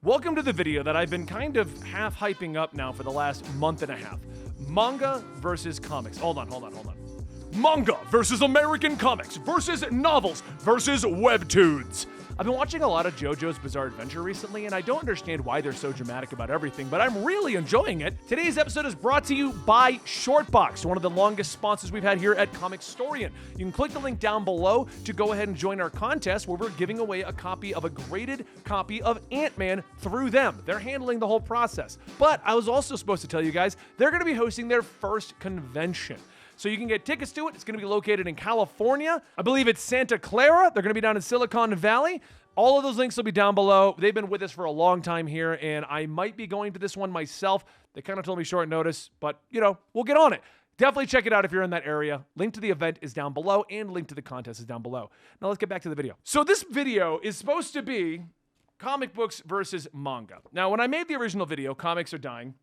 Welcome to the video that I've been kind of half hyping up now for the last month and a half. Manga versus comics. Hold on. Manga versus American comics versus novels versus Webtoons. I've been watching a lot of JoJo's Bizarre Adventure recently, and I don't understand why they're so dramatic about everything, but I'm really enjoying it. Today's episode is brought to you by Shortbox, one of the longest sponsors we've had here at Comicstorian. You can click the link down below to go ahead and join our contest where we're giving away a copy of a graded copy of Ant-Man through them. They're handling the whole process. But I was also supposed to tell you guys, they're going to be hosting their first convention. So you can get tickets to it. It's going to be located in California. I believe it's Santa Clara. They're going to be down in Silicon Valley. All of those links will be down below. They've been with us for a long time here, and I might be going to this one myself. They kind of told me short notice, but, we'll get on it. Definitely check it out if you're in that area. Link to the event is down below, and link to the contest is down below. Now let's get back to the video. So this video is supposed to be comic books versus manga. Now, when I made the original video, Comics Are Dying,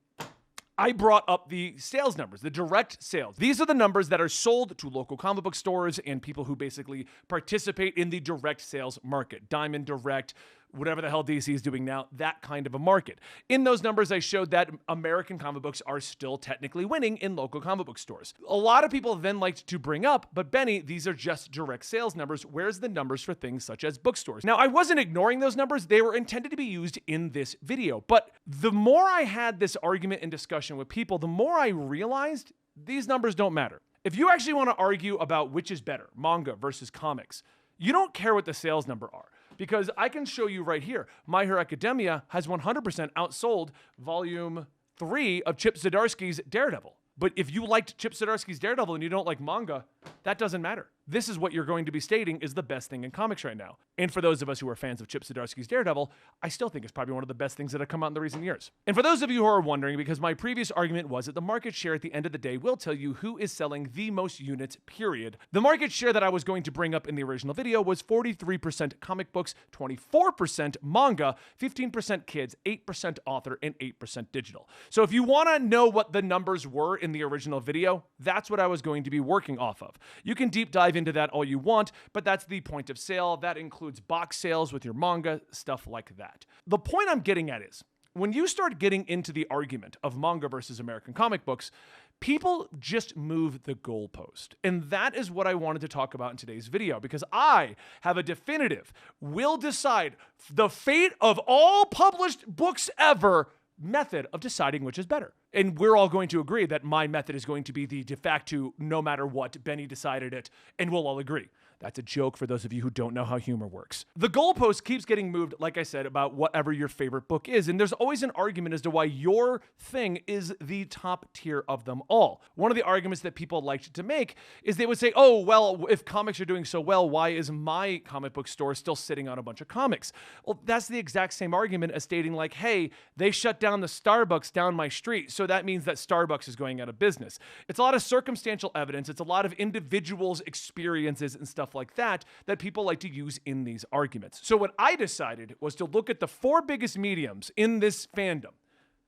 I brought up the sales numbers, the direct sales. These are the numbers that are sold to local comic book stores and people who basically participate in the direct sales market. Diamond Direct, whatever the hell DC is doing now, that kind of a market. In those numbers, I showed that American comic books are still technically winning in local comic book stores. A lot of people then liked to bring up, but Benny, these are just direct sales numbers. Where's the numbers for things such as bookstores? Now, I wasn't ignoring those numbers. They were intended to be used in this video. But the more I had this argument and discussion with people, the more I realized these numbers don't matter. If you actually want to argue about which is better, manga versus comics, you don't care what the sales number are. Because I can show you right here, My Hero Academia has 100% outsold volume 3 of Chip Zdarsky's Daredevil. But if you liked Chip Zdarsky's Daredevil and you don't like manga, that doesn't matter. This is what you're going to be stating is the best thing in comics right now. And for those of us who are fans of Chip Zdarsky's Daredevil, I still think it's probably one of the best things that have come out in the recent years. And for those of you who are wondering, because my previous argument was that the market share at the end of the day will tell you who is selling the most units, period. The market share that I was going to bring up in the original video was 43% comic books, 24% manga, 15% kids, 8% author, and 8% digital. So if you want to know what the numbers were in the original video, that's what I was going to be working off of. You can deep dive into that all you want, but that's the point of sale. That includes box sales with your manga, stuff like that. The point I'm getting at is, when you start getting into the argument of manga versus American comic books, people just move the goalpost. And that is what I wanted to talk about in today's video, because I have a definitive, will decide the fate of all published books ever method of deciding which is better. And we're all going to agree that my method is going to be the de facto, no matter what, Benny decided it, and we'll all agree. That's a joke for those of you who don't know how humor works. The goalpost keeps getting moved, like I said, about whatever your favorite book is, and there's always an argument as to why your thing is the top tier of them all. One of the arguments that people liked to make is they would say, oh, well, if comics are doing so well, why is my comic book store still sitting on a bunch of comics? Well, that's the exact same argument as stating like, hey, they shut down the Starbucks down my street, so that means that Starbucks is going out of business. It's a lot of circumstantial evidence. It's a lot of individuals' experiences and stuff like that people like to use in these arguments. So what I decided was to look at the 4 biggest mediums in this fandom.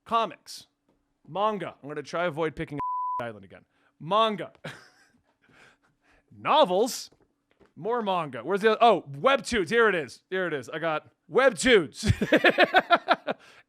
Comics, manga. I'm going to try avoid picking island again. Manga. Novels. More manga. Where's the other? Oh, Webtoons. Here it is. I got Webtoons.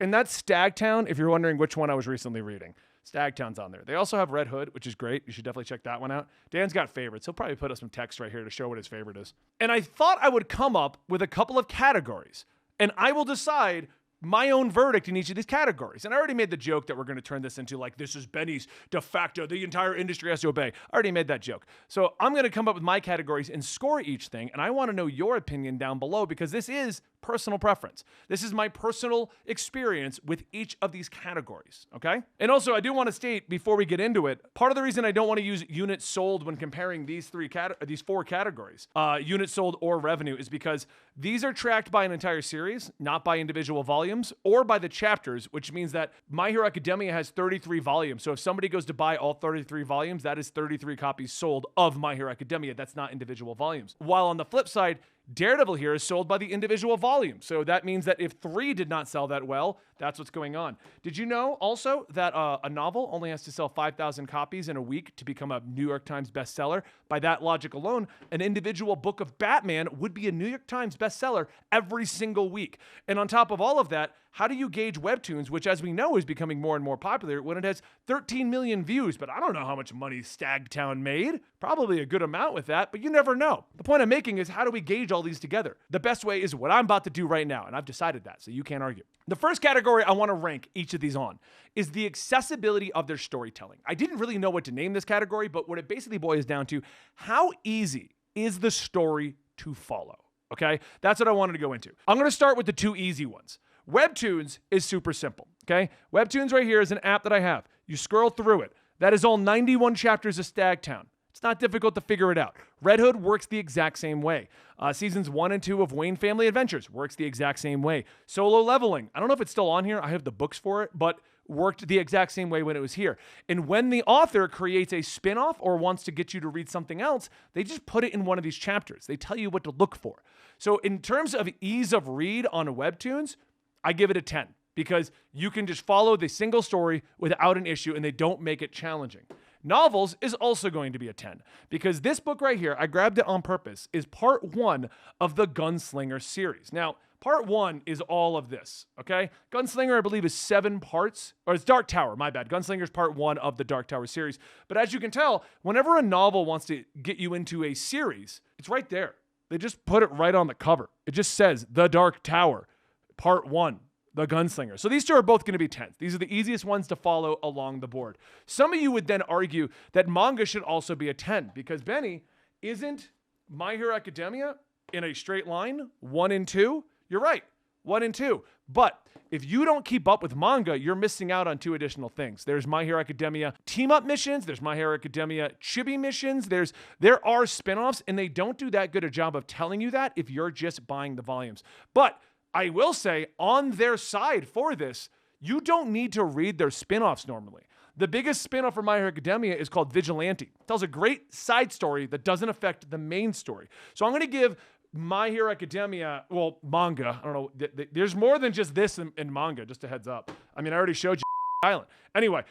And that's Stagtown, if you're wondering which one I was recently reading. Stagtown's on there. They also have Red Hood, which is great. You should definitely check that one out. Dan's got favorites. He'll probably put up some text right here to show what his favorite is. And I thought I would come up with a couple of categories, and I will decide my own verdict in each of these categories. And I already made the joke that we're going to turn this into like, this is Benny's de facto, the entire industry has to obey. I already made that joke. So I'm going to come up with my categories and score each thing. And I want to know your opinion down below, because this is personal preference. This is my personal experience with each of these categories, okay? And also, I do want to state before we get into it, part of the reason I don't want to use units sold when comparing these 4 categories, units sold or revenue, is because these are tracked by an entire series, not by individual volumes or by the chapters, which means that My Hero Academia has 33 volumes. So if somebody goes to buy all 33 volumes, that is 33 copies sold of My Hero Academia. That's not individual volumes. While on the flip side, Daredevil here is sold by the individual volume. So that means that if 3 did not sell that well, that's what's going on. Did you know also that a novel only has to sell 5,000 copies in a week to become a New York Times bestseller? By that logic alone, an individual book of Batman would be a New York Times bestseller every single week. And on top of all of that, how do you gauge Webtoons, which as we know is becoming more and more popular, when it has 13 million views? But I don't know how much money Stagtown made. Probably a good amount with that, but you never know. The point I'm making is, how do we gauge all these together? The best way is what I'm about to do right now, and I've decided that, so you can't argue. The first category I want to rank each of these on is the accessibility of their storytelling. I didn't really know what to name this category, but what it basically boils down to, how easy is the story to follow? Okay, that's what I wanted to go into. I'm going to start with the two easy ones. Webtoons is super simple, okay? Webtoons right here is an app that I have. You scroll through it. That is all 91 chapters of Stagtown. It's not difficult to figure it out. Red Hood works the exact same way. Seasons 1 and 2 of Wayne Family Adventures works the exact same way. Solo Leveling, I don't know if it's still on here. I have the books for it, but worked the exact same way when it was here. And when the author creates a spin-off or wants to get you to read something else, they just put it in one of these chapters. They tell you what to look for. So in terms of ease of read on Webtoons, I give it a 10 because you can just follow the single story without an issue and they don't make it challenging. Novels is also going to be a 10 because this book right here, I grabbed it on purpose, is part 1 of the Gunslinger series. Now, part 1 is all of this, okay? Gunslinger, I believe, is 7 parts, or it's Dark Tower, my bad. Gunslinger is part 1 of the Dark Tower series. But as you can tell, whenever a novel wants to get you into a series, it's right there. They just put it right on the cover. It just says The Dark Tower, part 1. The Gunslinger. So these two are both going to be 10s. These are the easiest ones to follow along the board. Some of you would then argue that manga should also be a 10 because, Benny, isn't My Hero Academia in a straight line, 1 and 2? You're right, 1 and 2. But if you don't keep up with manga, you're missing out on 2 additional things. There's My Hero Academia team-up missions. There's My Hero Academia chibi missions. There are spin-offs, and they don't do that good a job of telling you that if you're just buying the volumes. But I will say, on their side for this, you don't need to read their spin-offs normally. The biggest spin-off for My Hero Academia is called Vigilante. It tells a great side story that doesn't affect the main story. So I'm going to give My Hero Academia, well, manga, I don't know, there's more than just this in manga, just a heads up. I mean, I already showed you Island. Anyway,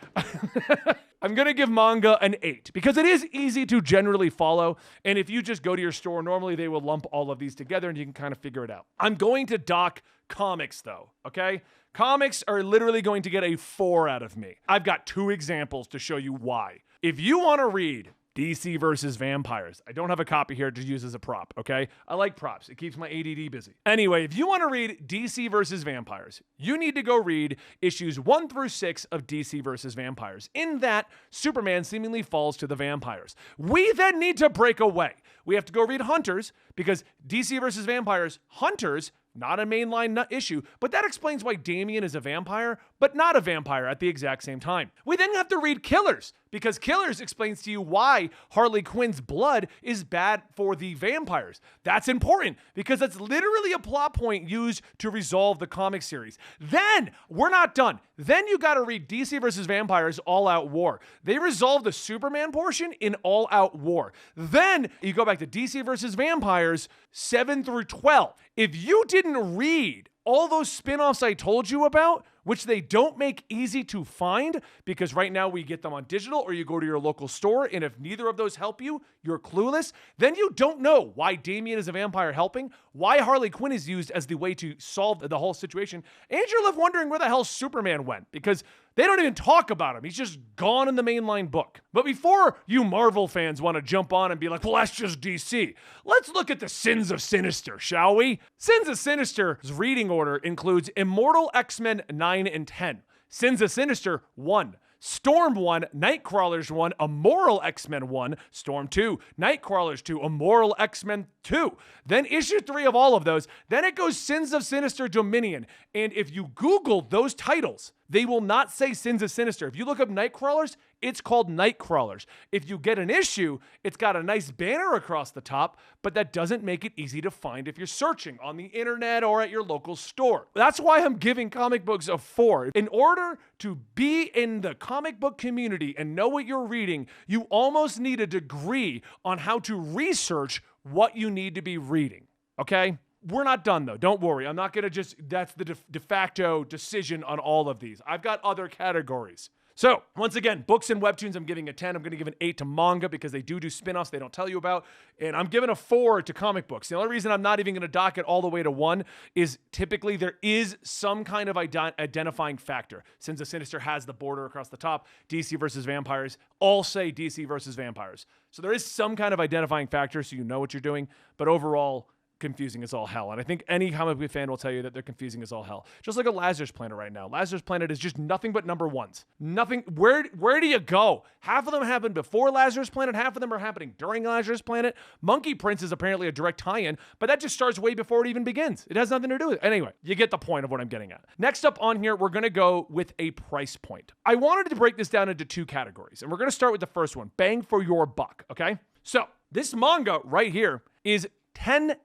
I'm going to give manga an 8 because it is easy to generally follow. And if you just go to your store, normally they will lump all of these together and you can kind of figure it out. I'm going to dock comics though, okay? Comics are literally going to get a 4 out of me. I've got 2 examples to show you why. If you want to read DC versus Vampires. I don't have a copy here to use as a prop, okay? I like props. It keeps my ADD busy. Anyway, if you want to read DC versus Vampires, you need to go read issues 1 through 6 of DC versus Vampires. In that, Superman seemingly falls to the vampires. We then need to break away. We have to go read Hunters because DC versus Vampires, Hunters, not a mainline issue, but that explains why Damian is a vampire, but not a vampire at the exact same time. We then have to read Killers, because Killers explains to you why Harley Quinn's blood is bad for the vampires. That's important, because that's literally a plot point used to resolve the comic series. Then, we're not done. Then you gotta read DC vs. Vampires All Out War. They resolve the Superman portion in All Out War. Then, you go back to DC vs. Vampires 7 through 12. If you didn't read all those spin-offs I told you about, which they don't make easy to find because right now we get them on digital or you go to your local store, and if neither of those help you, you're clueless, then you don't know why Damian is a vampire helping, why Harley Quinn is used as the way to solve the whole situation, and you're left wondering where the hell Superman went because they don't even talk about him. He's just gone in the mainline book. But before you Marvel fans want to jump on and be like, well, that's just DC, let's look at the Sins of Sinister, shall we? Sins of Sinister's reading order includes Immortal X-Men 9 and 10, Sins of Sinister 1, Storm 1, Nightcrawlers 1, Immoral X-Men 1, Storm 2, Nightcrawlers 2, Immoral X-Men 2. Then issue 3 of all of those. Then it goes Sins of Sinister Dominion. And if you Google those titles, they will not say Sins of Sinister. If you look up Nightcrawlers, it's called Nightcrawlers. If you get an issue, it's got a nice banner across the top, but that doesn't make it easy to find if you're searching on the internet or at your local store. That's why I'm giving comic books a 4. In order to be in the comic book community and know what you're reading, you almost need a degree on how to research what you need to be reading, okay? We're not done though, don't worry. I'm not gonna just, that's the de facto decision on all of these. I've got other categories. So once again, books and webtoons, I'm giving a 10. I'm going to give an 8 to manga because they do spin-offs they don't tell you about. And I'm giving a 4 to comic books. The only reason I'm not even going to dock it all the way to 1 is typically there is some kind of identifying factor. Sins of Sinister has the border across the top. DC versus vampires all say DC versus vampires. So there is some kind of identifying factor so you know what you're doing. But overall, confusing as all hell. And I think any comic book fan will tell you that they're confusing as all hell. Just like a Lazarus Planet right now. Lazarus Planet is just nothing but number ones. Nothing. Where do you go? Half of them happened before Lazarus Planet. Half of them are happening during Lazarus Planet. Monkey Prince is apparently a direct tie-in, but that just starts way before it even begins. It has nothing to do with it. Anyway, you get the point of what I'm getting at. Next up on here, we're going to go with a price point. I wanted to break this down into 2 categories, and we're going to start with the first one, bang for your buck, okay? So this manga right here is $10.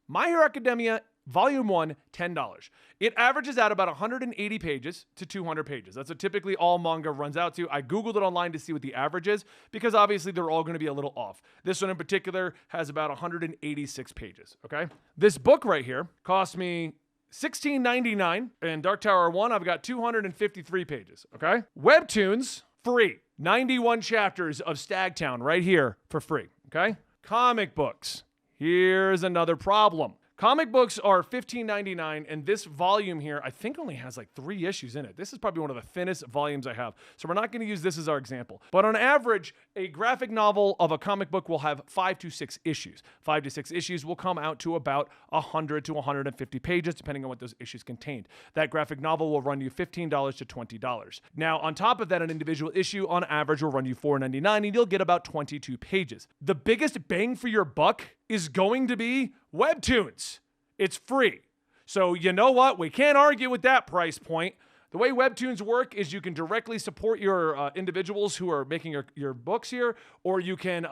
My Hero Academia, Volume 1, $10. It averages out about 180 pages to 200 pages. That's what typically all manga runs out to. I Googled it online to see what the average is because obviously they're all going to be a little off. This one in particular has about 186 pages, okay? This book right here cost me $16.99. In Dark Tower 1, I've got 253 pages, okay? Webtoons, free. 91 chapters of Stagtown right here for free, okay? Comic books. Here's another problem. Comic books are $15.99, and this volume here, I think only has like 3 issues in it. This is probably one of the thinnest volumes I have. So we're not going to use this as our example. But on average, a graphic novel of a comic book will have 5 to 6 issues. 5 to 6 issues will come out to about 100 to 150 pages, depending on what those issues contained. That graphic novel will run you $15 to $20. Now, on top of that, an individual issue on average will run you $4.99, and you'll get about 22 pages. The biggest bang for your buck is going to be Webtoons. It's free. So you know what? We can't argue with that price point. The way Webtoons work is you can directly support your individuals who are making your books here, or you can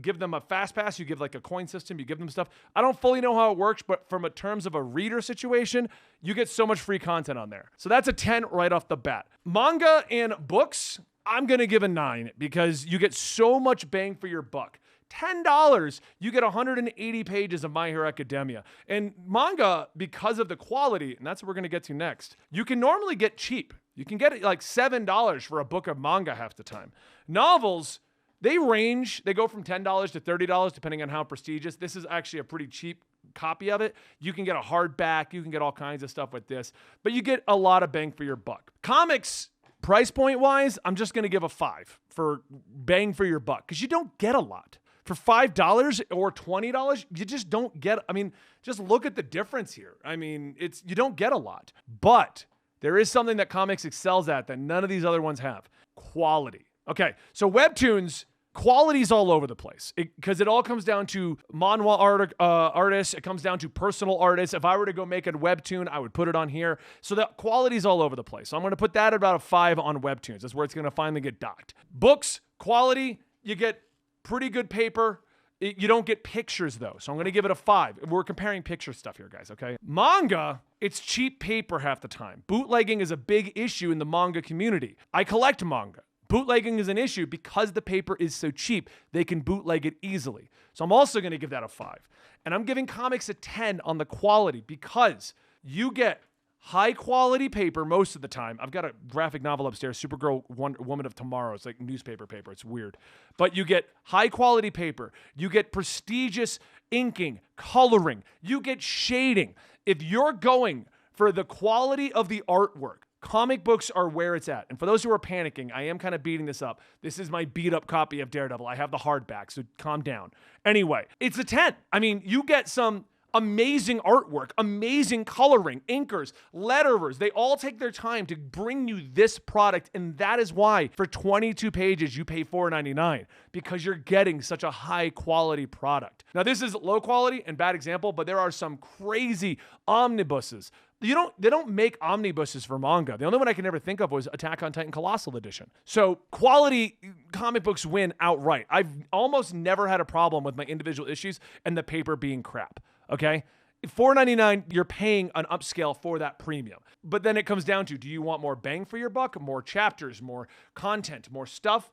give them a fast pass. You give like a coin system. You give them stuff. I don't fully know how it works, but from a terms of a reader situation, you get so much free content on there. So that's a 10 right off the bat. Manga and books, I'm going to give a 9 because you get so much bang for your buck. $10, you get 180 pages of My Hero Academia. And manga, because of the quality, and that's what we're going to get to next, you can normally get cheap. You can get it like $7 for a book of manga half the time. Novels, they range. They go from $10 to $30, depending on how prestigious. This is actually a pretty cheap copy of it. You can get a hardback. You can get all kinds of stuff with this. But you get a lot of bang for your buck. Comics, price point wise, I'm just going to give a 5 for bang for your buck because you don't get a lot. For $5 or $20, you just don't get, I mean, just look at the difference here. I mean, you don't get a lot. But there is something that comics excels at that none of these other ones have. Quality. Okay, so Webtoons, quality's all over the place because it all comes down to manhwa artists. It comes down to personal artists. If I were to go make a Webtoon, I would put it on here. So the quality's all over the place. So I'm going to put that at about a 5 on Webtoons. That's where it's going to finally get docked. Books, quality, you get pretty good paper. You don't get pictures though. So I'm going to give it a 5. We're comparing picture stuff here, guys, okay? Manga, it's cheap paper half the time. Bootlegging is a big issue in the manga community. I collect manga. Bootlegging is an issue because the paper is so cheap. They can bootleg it easily. So I'm also going to give that a 5. And I'm giving comics a 10 on the quality because you get high quality paper most of the time. I've got a graphic novel upstairs, Supergirl Woman of Tomorrow. It's like newspaper paper. It's weird. But you get high quality paper. You get prestigious inking, coloring. You get shading. If you're going for the quality of the artwork, comic books are where it's at. And for those who are panicking, I am kind of beating this up. This is my beat up copy of Daredevil. I have the hardback, so calm down. Anyway, it's a 10. I mean, you get some amazing artwork, amazing coloring, inkers, letterers. They all take their time to bring you this product, and that is why for 22 pages you pay $4.99 because you're getting such a high quality product. Now this is low quality and bad example, but there are some crazy omnibuses. They don't make omnibuses for manga. The only one I can ever think of was Attack on Titan Colossal Edition. So quality comic books win outright. I've almost never had a problem with my individual issues and the paper being crap. Okay? $4.99, you're paying an upscale for that premium. But then it comes down to, do you want more bang for your buck, more chapters, more content, more stuff?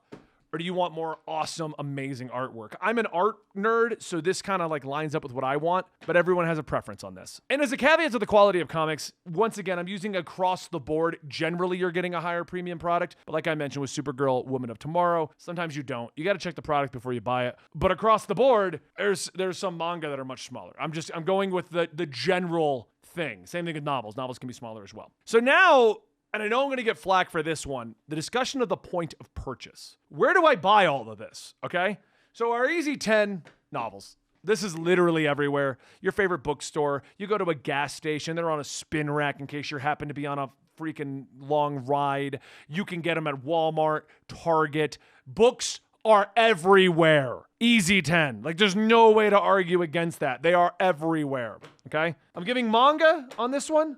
Or do you want more awesome, amazing artwork? I'm an art nerd, so this kind of like lines up with what I want, but everyone has a preference on this. And as a caveat to the quality of comics, once again, I'm using across the board. Generally, you're getting a higher premium product, but like I mentioned with Supergirl, Woman of Tomorrow, sometimes you don't. You got to check the product before you buy it. But across the board, there's some manga that are much smaller. I'm going with the general thing. Same thing with novels. Novels can be smaller as well. So now, and I know I'm going to get flack for this one, the discussion of the point of purchase. Where do I buy all of this? Okay? So our easy 10 novels. This is literally everywhere. Your favorite bookstore. You go to a gas station. They're on a spin rack in case you happen to be on a freaking long ride. You can get them at Walmart, Target. Books are everywhere. Easy 10. Like, there's no way to argue against that. They are everywhere. Okay? I'm giving manga on this one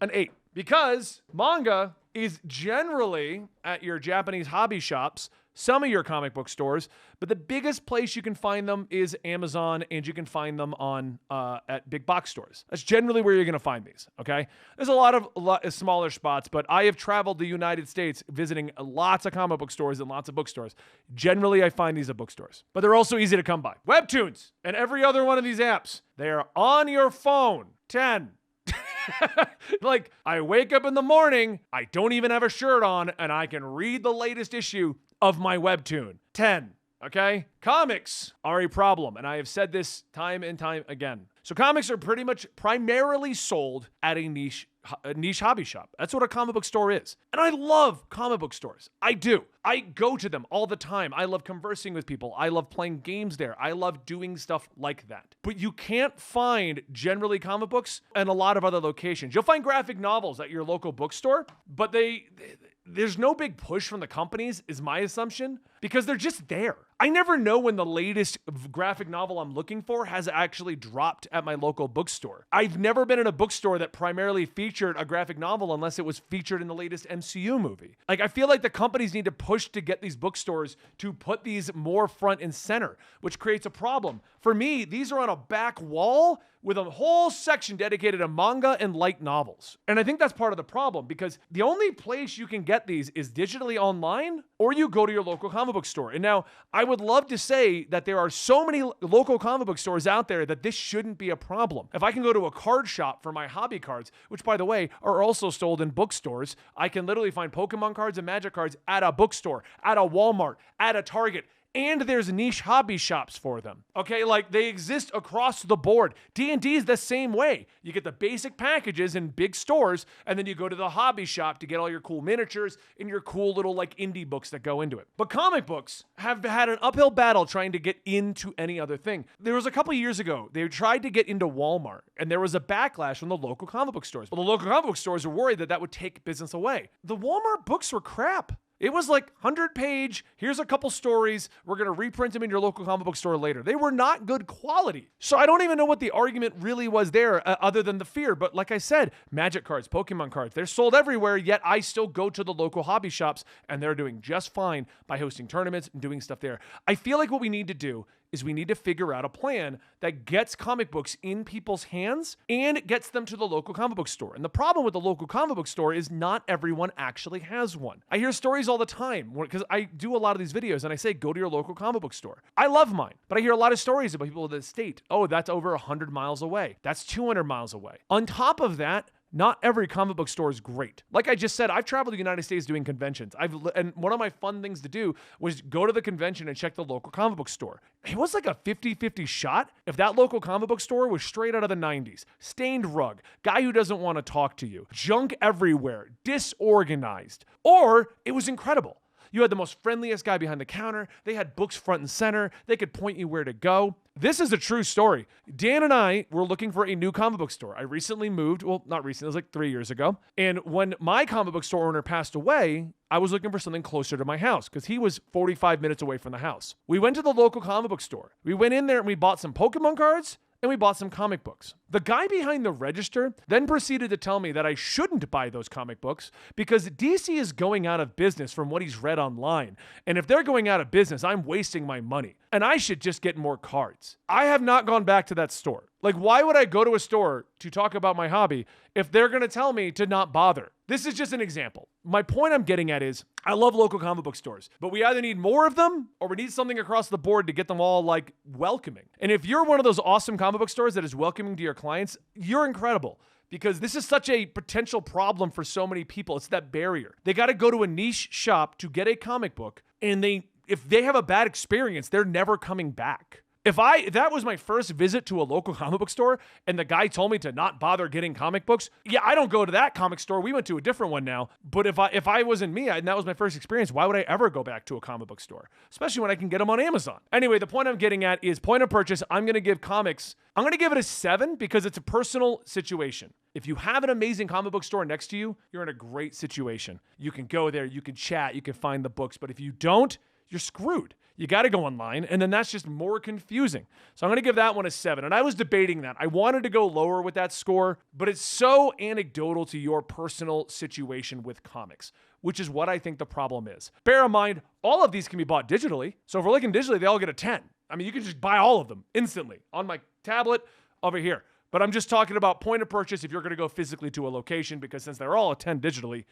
an 8. Because manga is generally at your Japanese hobby shops, some of your comic book stores, but the biggest place you can find them is Amazon, and you can find them on at big box stores. That's generally where you're going to find these, okay? There's a lot of smaller spots, but I have traveled the United States visiting lots of comic book stores and lots of bookstores. Generally, I find these at bookstores, but they're also easy to come by. Webtoons and every other one of these apps, they are on your phone. 10. Like, I wake up in the morning, I don't even have a shirt on, and I can read the latest issue of my Webtoon. 10, okay? Comics are a problem, and I have said this time and time again. So comics are pretty much primarily sold at a niche hobby shop. That's what a comic book store is. And I love comic book stores. I do. I go to them all the time. I love conversing with people. I love playing games there. I love doing stuff like that. But you can't find generally comic books in a lot of other locations. You'll find graphic novels at your local bookstore, but there's no big push from the companies, is my assumption, because they're just there. I never know when the latest graphic novel I'm looking for has actually dropped at my local bookstore. I've never been in a bookstore that primarily featured a graphic novel unless it was featured in the latest MCU movie. Like, I feel like the companies need to push to get these bookstores to put these more front and center, which creates a problem. For me, these are on a back wall with a whole section dedicated to manga and light novels. And I think that's part of the problem, because the only place you can get these is digitally online, or you go to your local comic book store. And now, I would love to say that there are so many local comic book stores out there that this shouldn't be a problem. If I can go to a card shop for my hobby cards, which, by the way, are also sold in bookstores, I can literally find Pokemon cards and Magic cards at a bookstore, at a Walmart, at a Target, and there's niche hobby shops for them. Okay, like, they exist across the board. D&D is the same way. You get the basic packages in big stores, and then you go to the hobby shop to get all your cool miniatures and your cool little like indie books that go into it. But comic books have had an uphill battle trying to get into any other thing. There was a couple years ago, they tried to get into Walmart, and there was a backlash from the local comic book stores. Well, the local comic book stores were worried that that would take business away. The Walmart books were crap. It was like 100-page, here's a couple stories, we're going to reprint them in your local comic book store later. They were not good quality. So I don't even know what the argument really was there other than the fear. But like I said, Magic cards, Pokemon cards, they're sold everywhere, yet I still go to the local hobby shops, and they're doing just fine by hosting tournaments and doing stuff there. I feel like what we need to do is we need to figure out a plan that gets comic books in people's hands and gets them to the local comic book store. And the problem with the local comic book store is not everyone actually has one. I hear stories all the time because I do a lot of these videos and I say, go to your local comic book store. I love mine, but I hear a lot of stories about people that state, oh, that's over 100 miles away. That's 200 miles away. On top of that, not every comic book store is great. Like I just said, I've traveled the United States doing conventions. And one of my fun things to do was go to the convention and check the local comic book store. It was like a 50-50 shot if that local comic book store was straight out of the 90s. Stained rug, guy who doesn't want to talk to you, junk everywhere, disorganized, or it was incredible. You had the most friendliest guy behind the counter. They had books front and center. They could point you where to go. This is a true story. Dan and I were looking for a new comic book store. I recently moved. Well, not recently. It was like 3 years ago. And when my comic book store owner passed away, I was looking for something closer to my house because he was 45 minutes away from the house. We went to the local comic book store. We went in there and we bought some Pokemon cards and we bought some comic books. The guy behind the register then proceeded to tell me that I shouldn't buy those comic books because DC is going out of business from what he's read online. And if they're going out of business, I'm wasting my money. and I should just get more cards. I have not gone back to that store. Like, why would I go to a store to talk about my hobby if they're going to tell me to not bother? This is just an example. My point I'm getting at is I love local comic book stores, but we either need more of them or we need something across the board to get them all like welcoming. And if you're one of those awesome comic book stores that is welcoming to your clients, you're incredible. Because this is such a potential problem for so many people. It's that barrier. They got to go to a niche shop to get a comic book, and if they have a bad experience, they're never coming back. If that was my first visit to a local comic book store and the guy told me to not bother getting comic books, yeah, I don't go to that comic store. We went to a different one now. But if I wasn't me and that was my first experience, why would I ever go back to a comic book store? Especially when I can get them on Amazon. Anyway, the point I'm getting at is point of purchase. I'm going to give it a 7 because it's a personal situation. If you have an amazing comic book store next to you, you're in a great situation. You can go there, you can chat, you can find the books. But if you don't, you're screwed. You got to go online, and then that's just more confusing. So I'm going to give that one a 7. And I was debating that. I wanted to go lower with that score, but it's so anecdotal to your personal situation with comics, which is what I think the problem is. Bear in mind, all of these can be bought digitally. So if we're looking digitally, they all get a 10. I mean, you can just buy all of them instantly on my tablet over here. But I'm just talking about point of purchase if you're going to go physically to a location, because since they're all a 10 digitally,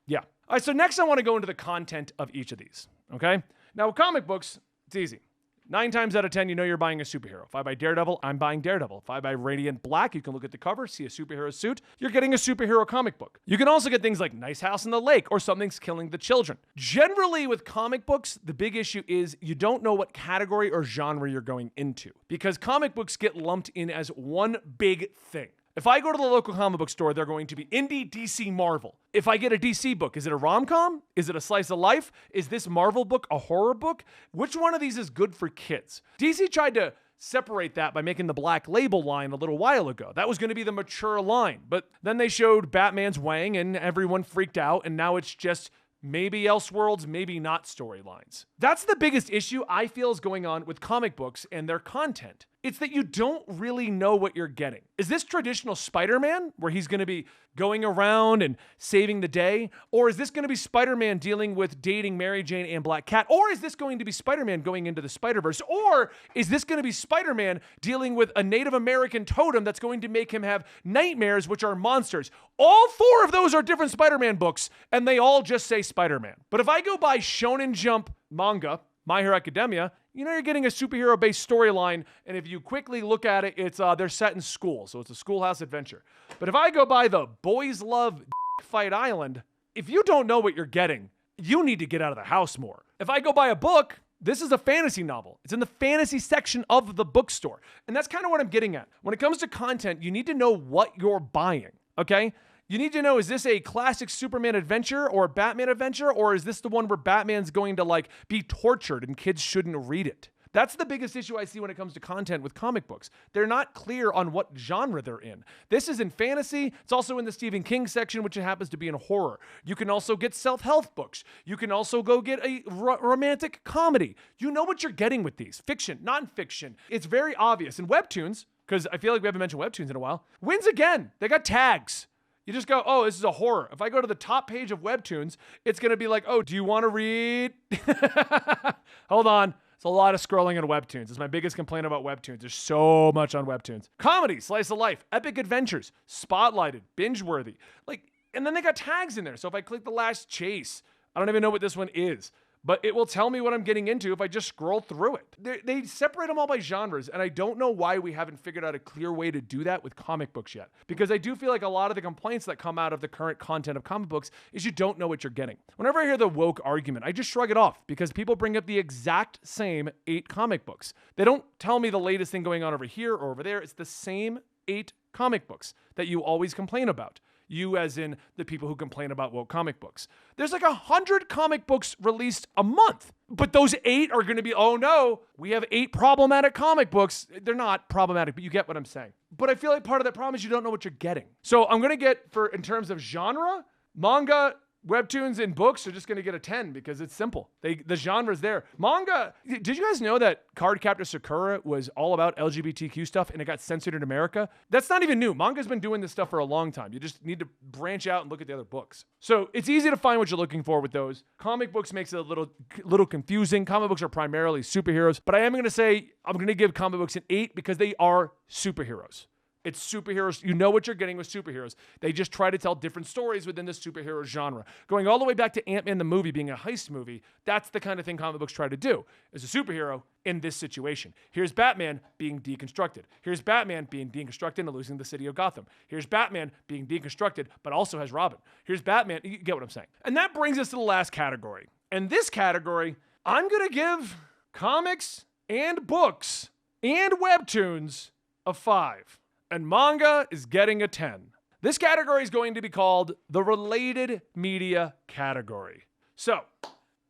yeah. All right, so next I want to go into the content of each of these, okay? Now, with comic books, it's easy. 9 times out of 10, you know you're buying a superhero. If I buy Daredevil, I'm buying Daredevil. If I buy Radiant Black, you can look at the cover, see a superhero suit. You're getting a superhero comic book. You can also get things like Nice House on the Lake or Something's Killing the Children. Generally, with comic books, the big issue is you don't know what category or genre you're going into because comic books get lumped in as one big thing. If I go to the local comic book store, they're going to be indie, DC, Marvel. If I get a DC book, is it a rom-com? Is it a slice of life? Is this Marvel book a horror book? Which one of these is good for kids? DC tried to separate that by making the Black Label line a little while ago. That was going to be the mature line. But then they showed Batman's Wang and everyone freaked out, and now it's just maybe Elseworlds, maybe not storylines. That's the biggest issue I feel is going on with comic books and their content. It's that you don't really know what you're getting. Is this traditional Spider-Man, where he's going to be going around and saving the day? Or is this going to be Spider-Man dealing with dating Mary Jane and Black Cat? Or is this going to be Spider-Man going into the Spider-Verse? Or is this going to be Spider-Man dealing with a Native American totem that's going to make him have nightmares, which are monsters? All 4 of those are different Spider-Man books, and they all just say Spider-Man. But if I go buy Shonen Jump manga, My Hero Academia, you know you're getting a superhero-based storyline, and if you quickly look at it, it's they're set in school, so it's a schoolhouse adventure. But if I go by the Boys Love Fight Island, if you don't know what you're getting, you need to get out of the house more. If I go buy a book, this is a fantasy novel. It's in the fantasy section of the bookstore, and that's kind of what I'm getting at. When it comes to content, you need to know what you're buying, okay? You need to know, is this a classic Superman adventure or a Batman adventure, or is this the one where Batman's going to be tortured and kids shouldn't read it? That's the biggest issue I see when it comes to content with comic books. They're not clear on what genre they're in. This is in fantasy. It's also in the Stephen King section, which happens to be in horror. You can also get self-help books. You can also go get a romantic comedy. You know what you're getting with these. Fiction, nonfiction. It's very obvious. And Webtoons, because I feel like we haven't mentioned Webtoons in a while, wins again. They got tags. You just go, oh, this is a horror. If I go to the top page of Webtoons, it's going to be like, oh, do you want to read? Hold on. It's a lot of scrolling on Webtoons. It's my biggest complaint about Webtoons. There's so much on Webtoons. Comedy, slice of life, epic adventures, spotlighted, binge-worthy. And then they got tags in there. So if I click The Last Chase, I don't even know what this one is. But it will tell me what I'm getting into if I just scroll through it. They separate them all by genres, and I don't know why we haven't figured out a clear way to do that with comic books yet. Because I do feel like a lot of the complaints that come out of the current content of comic books is you don't know what you're getting. Whenever I hear the woke argument, I just shrug it off because people bring up the exact same 8 comic books. They don't tell me the latest thing going on over here or over there. It's the same 8 comic books that you always complain about. You as in the people who complain about woke comic books. There's 100 comic books released a month. But those 8 are going to be, oh no, we have 8 problematic comic books. They're not problematic, but you get what I'm saying. But I feel like part of that problem is you don't know what you're getting. So I'm going to get, in terms of genre, manga Webtoons and books are just going to get a 10 because it's simple. The genre's there. Manga, did you guys know that Cardcaptor Sakura was all about LGBTQ stuff and it got censored in America? That's not even new. Manga's been doing this stuff for a long time. You just need to branch out and look at the other books. So it's easy to find what you're looking for with those. Comic books makes it a little confusing. Comic books are primarily superheroes, but I am going to say I'm going to give comic books an 8 because they are superheroes. It's superheroes. You know what you're getting with superheroes. They just try to tell different stories within the superhero genre. Going all the way back to Ant-Man the movie being a heist movie, that's the kind of thing comic books try to do as a superhero in this situation. Here's Batman being deconstructed. Here's Batman being deconstructed and losing the city of Gotham. Here's Batman being deconstructed, but also has Robin. Here's Batman. You get what I'm saying. And that brings us to the last category. And this category, I'm going to give comics and books and webtoons a 5. And manga is getting a 10. This category is going to be called the related media category. So,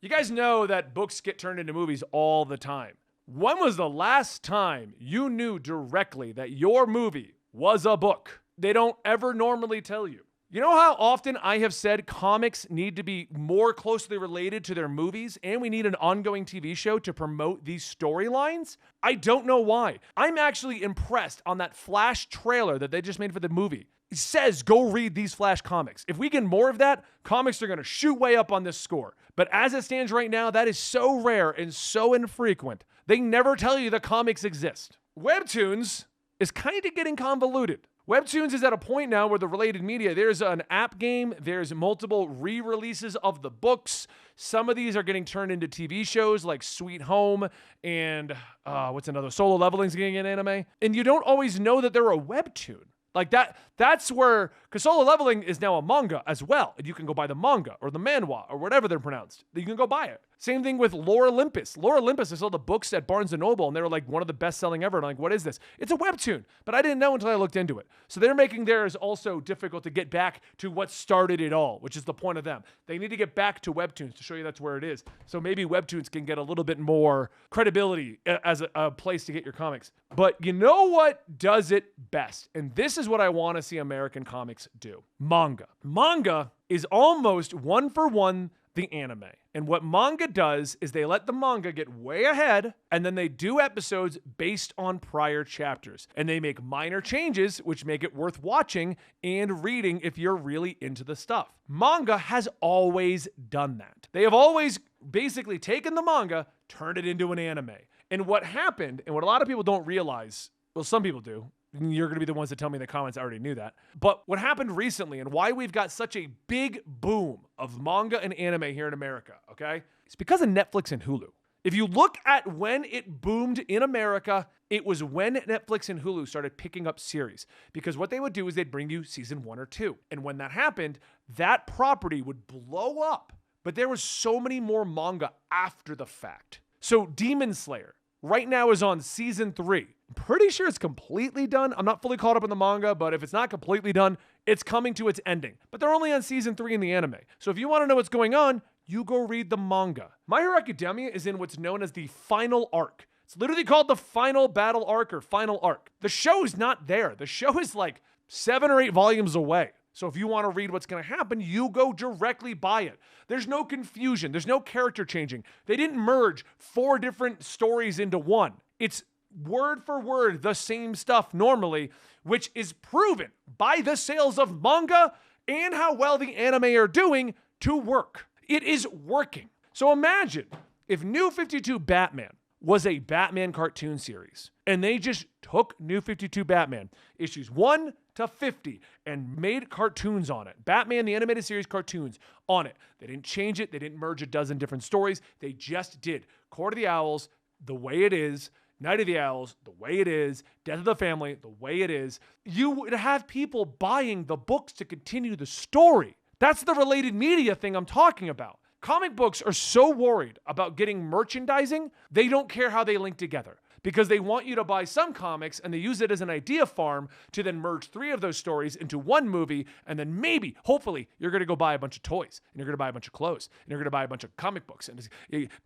you guys know that books get turned into movies all the time. When was the last time you knew directly that your movie was a book? They don't ever normally tell you. You know how often I have said comics need to be more closely related to their movies and we need an ongoing TV show to promote these storylines? I don't know why. I'm actually impressed on that Flash trailer that they just made for the movie. It says, go read these Flash comics. If we get more of that, comics are going to shoot way up on this score. But as it stands right now, that is so rare and so infrequent. They never tell you the comics exist. Webtoons is kind of getting convoluted. Webtoons is at a point now where the related media, there's an app game, there's multiple re-releases of the books. Some of these are getting turned into TV shows like Sweet Home and what's another? Solo Leveling's getting an anime. And you don't always know that they're a webtoon. Like that's where, because Solo Leveling is now a manga as well. And you can go buy the manga or the manhwa or whatever they're pronounced. You can go buy it. Same thing with Lore Olympus. Lore Olympus, I saw the books at Barnes & Noble and they were like one of the best selling ever. And I'm like, what is this? It's a webtoon. But I didn't know until I looked into it. So they're making theirs also difficult to get back to what started it all, which is the point of them. They need to get back to webtoons to show you that's where it is. So maybe webtoons can get a little bit more credibility as a place to get your comics. But you know what does it best? And this is what I want to see American comics do. Manga. Manga is almost one for one the anime. And what manga does is they let the manga get way ahead and then they do episodes based on prior chapters. And they make minor changes which make it worth watching and reading if you're really into the stuff. Manga has always done that. They have always basically taken the manga, turned it into an anime. And what happened, and what a lot of people don't realize, well, some people do, you're going to be the ones that tell me in the comments I already knew that. But what happened recently and why we've got such a big boom of manga and anime here in America, okay? It's because of Netflix and Hulu. If you look at when it boomed in America, it was when Netflix and Hulu started picking up series. Because what they would do is they'd bring you season 1 or 2. And when that happened, that property would blow up. But there was so many more manga after the fact. So Demon Slayer right now is on season 3. I'm pretty sure it's completely done. I'm not fully caught up in the manga, but if it's not completely done, it's coming to its ending. But they're only on season 3 in the anime. So if you want to know what's going on, you go read the manga. My Hero Academia is in what's known as the final arc. It's literally called the final battle arc or final arc. The show is not there. The show is like 7 or 8 volumes away. So if you want to read what's going to happen, you go directly buy it. There's no confusion. There's no character changing. They didn't merge 4 different stories into one. It's word for word the same stuff normally, which is proven by the sales of manga and how well the anime are doing to work. It is working. So imagine if New 52 Batman was a Batman cartoon series and they just took New 52 Batman issues 1 to 50 and made cartoons on it. Batman, the animated series cartoons on it. They didn't change it. They didn't merge a dozen different stories. They just did Court of the Owls the way it is, Night of the Owls the way it is, Death of the Family the way it is. You would have people buying the books to continue the story. That's the related media thing I'm talking about. Comic books are so worried about getting merchandising, they don't care how they link together. Because they want you to buy some comics and they use it as an idea farm to then merge 3 of those stories into one movie. And then maybe, hopefully, you're going to go buy a bunch of toys and you're going to buy a bunch of clothes and you're going to buy a bunch of comic books. And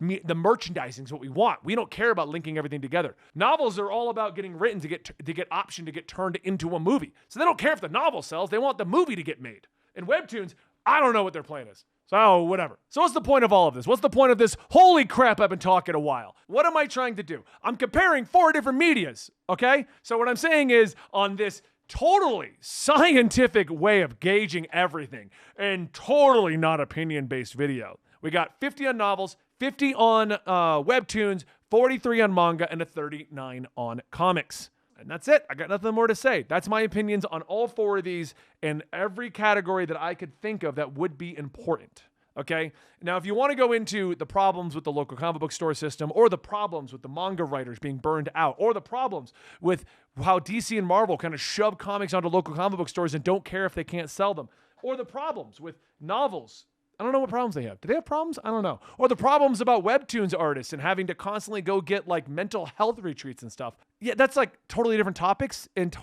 the merchandising is what we want. We don't care about linking everything together. Novels are all about getting written to get optioned to get turned into a movie. So they don't care if the novel sells. They want the movie to get made. And webtoons, I don't know what their plan is. So whatever. So what's the point of all of this? What's the point of this? Holy crap, I've been talking a while. What am I trying to do? I'm comparing 4 different medias, okay? So what I'm saying is on this totally scientific way of gauging everything and totally not opinion-based video, we got 50 on novels, 50 on Webtoons, 43 on manga, and a 39 on comics. And that's it. I got nothing more to say. That's my opinions on all 4 of these in every category that I could think of that would be important. Okay? Now, if you want to go into the problems with the local comic book store system, or the problems with the manga writers being burned out, or the problems with how DC and Marvel kind of shove comics onto local comic book stores and don't care if they can't sell them, or the problems with novels. I don't know what problems they have. Do they have problems? I don't know. Or the problems about Webtoons artists and having to constantly go get like mental health retreats and stuff. Yeah, that's like totally different topics and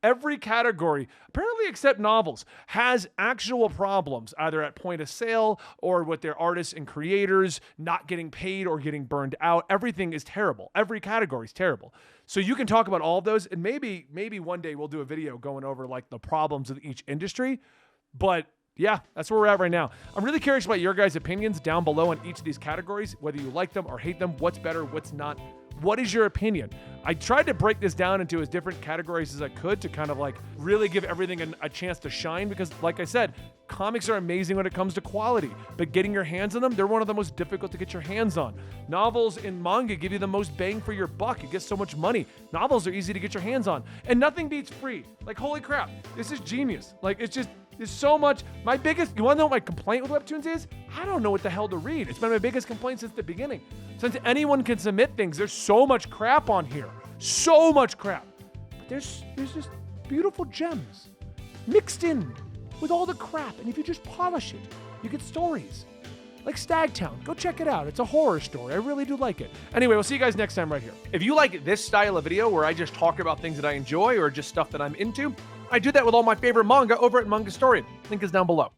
every category, apparently except novels, has actual problems either at point of sale or with their artists and creators not getting paid or getting burned out. Everything is terrible. Every category is terrible. So you can talk about all of those, and maybe one day we'll do a video going over like the problems of each industry. But yeah, that's where we're at right now. I'm really curious about your guys' opinions down below on each of these categories, whether you like them or hate them, what's better, what's not. What is your opinion? I tried to break this down into as different categories as I could to kind of like really give everything a chance to shine because, like I said, comics are amazing when it comes to quality, but getting your hands on them, they're one of the most difficult to get your hands on. Novels and manga give you the most bang for your buck. You get so much money. Novels are easy to get your hands on, and nothing beats free. Like, holy crap, this is genius. Like, it's just, there's so much. You want to know what my complaint with Webtoons is? I don't know what the hell to read. It's been my biggest complaint since the beginning. Since anyone can submit things, there's so much crap on here. So much crap. But there's just beautiful gems mixed in with all the crap. And if you just polish it, you get stories. Like Stagtown. Go check it out. It's a horror story. I really do like it. Anyway, we'll see you guys next time right here. If you like this style of video where I just talk about things that I enjoy or just stuff that I'm into, I do that with all my favorite manga over at Comicstorian. Link is down below.